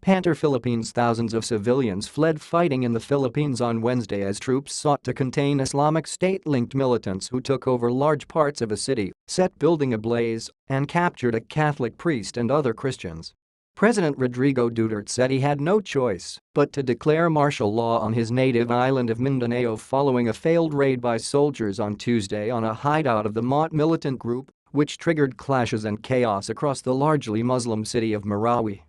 Hanter, Philippines. Thousands of civilians fled fighting in the Philippines on Wednesday as troops sought to contain Islamic State-linked militants who took over large parts of a city, set building ablaze, and captured a Catholic priest and other Christians. President Rodrigo Duterte said he had no choice but to declare martial law on his native island of Mindanao following a failed raid by soldiers on Tuesday on a hideout of the MOT militant group, which triggered clashes and chaos across the largely Muslim city of Marawi.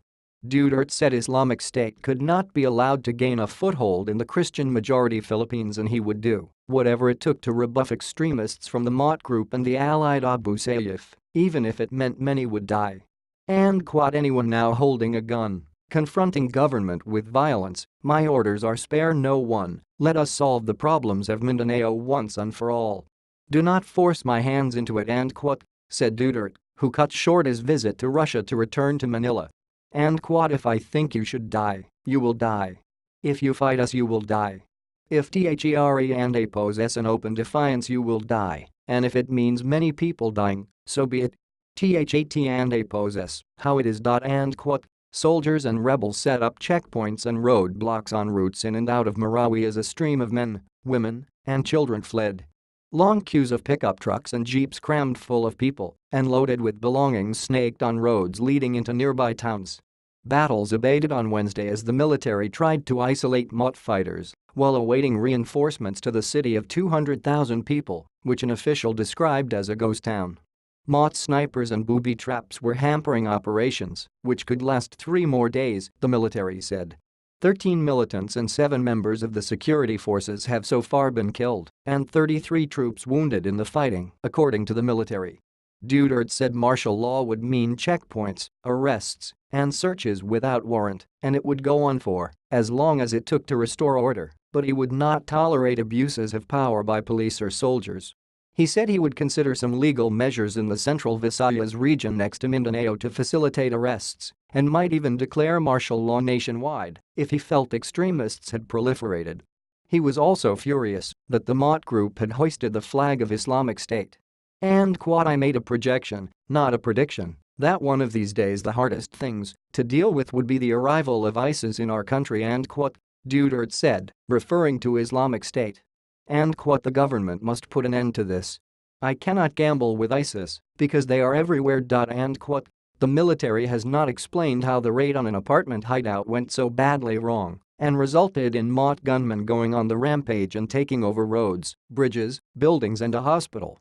Duterte said Islamic State could not be allowed to gain a foothold in the Christian-majority Philippines and he would do whatever it took to rebuff extremists from the MOT group and the allied Abu Sayyaf, even if it meant many would die. And quote, anyone now holding a gun, confronting government with violence, my orders are spare no one, let us solve the problems of Mindanao once and for all. Do not force my hands into it, end quote, said Duterte, who cut short his visit to Russia to return to Manila. And quote, if I think you should die, you will die. If you fight us, you will die. If THERE and oppose an open defiance, you will die, and if it means many people dying, so be it. THAT and oppose how it is. And quote, soldiers and rebels set up checkpoints and roadblocks en routes in and out of Marawi as a stream of men, women, and children fled. Long queues of pickup trucks and jeeps crammed full of people and loaded with belongings snaked on roads leading into nearby towns. Battles abated on Wednesday as the military tried to isolate MOT fighters while awaiting reinforcements to the city of 200,000 people, which an official described as a ghost town. MOT snipers and booby traps were hampering operations, which could last 3 more days, the military said. 13 militants and 7 members of the security forces have so far been killed and 33 troops wounded in the fighting, according to the military. Duterte said martial law would mean checkpoints, arrests, and searches without warrant, and it would go on for as long as it took to restore order, but he would not tolerate abuses of power by police or soldiers. He said he would consider some legal measures in the central Visayas region next to Mindanao to facilitate arrests and might even declare martial law nationwide if he felt extremists had proliferated. He was also furious that the MOT group had hoisted the flag of Islamic State. And quote, I made a projection, not a prediction, that one of these days the hardest things to deal with would be the arrival of ISIS in our country, end quote, Duterte said, referring to Islamic State. And quote, the government must put an end to this. I cannot gamble with ISIS because they are everywhere. And quote, the military has not explained how the raid on an apartment hideout went so badly wrong and resulted in MOT gunmen going on the rampage and taking over roads, bridges, buildings and a hospital.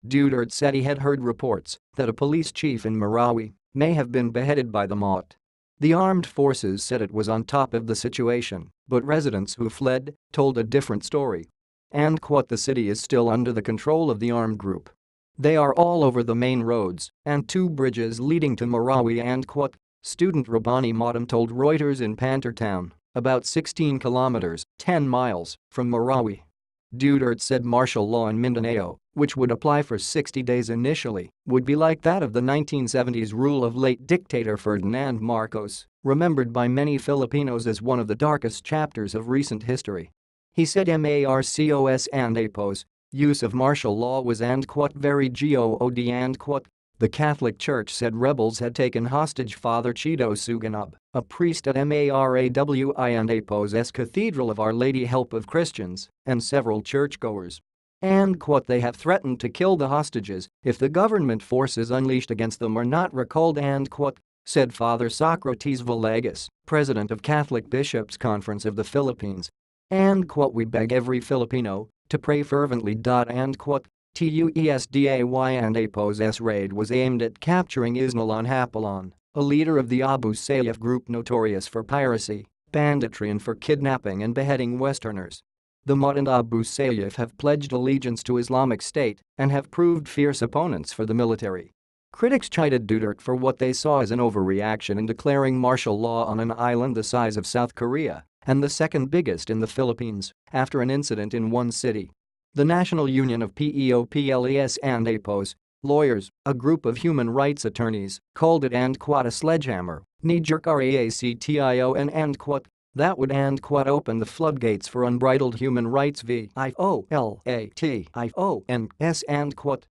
Duterte said he had heard reports that a police chief in Marawi may have been beheaded by the MOT. The armed forces said it was on top of the situation, but residents who fled told a different story. And quote, the city is still under the control of the armed group. They are all over the main roads and 2 bridges leading to Marawi, and quote, student Rabani Modem told Reuters in Pantertown, about 16 kilometers, 10 miles, from Marawi. Duterte said martial law in Mindanao, which would apply for 60 days initially, would be like that of the 1970s rule of late dictator Ferdinand Marcos, remembered by many Filipinos as one of the darkest chapters of recent history. He said MARCOS and oppose use of martial law was and quote, very good, and quote, the Catholic Church said rebels had taken hostage Father Chido Suganab, a priest at MARAWI and oppose's Cathedral of Our Lady Help of Christians, and several churchgoers. And quote, they have threatened to kill the hostages if the government forces unleashed against them are not recalled, and quote, said Father Socrates Villegas, president of Catholic Bishops' Conference of the Philippines. And quote, we beg every Filipino to pray fervently. And quote, TUESDAY and oppose's raid was aimed at capturing Isnalan Hapalan, a leader of the Abu Sayyaf group notorious for piracy, banditry and for kidnapping and beheading Westerners. The MOT and Abu Sayyaf have pledged allegiance to Islamic State and have proved fierce opponents for the military. Critics chided Duterte for what they saw as an overreaction in declaring martial law on an island the size of South Korea and the second biggest in the Philippines after an incident in one city. The National Union of PEOPLES and oppose lawyers, a group of human rights attorneys, called it and quote, a sledgehammer, knee-jerk reaction and quote, that would and quote, open the floodgates for unbridled human rights violations and quote,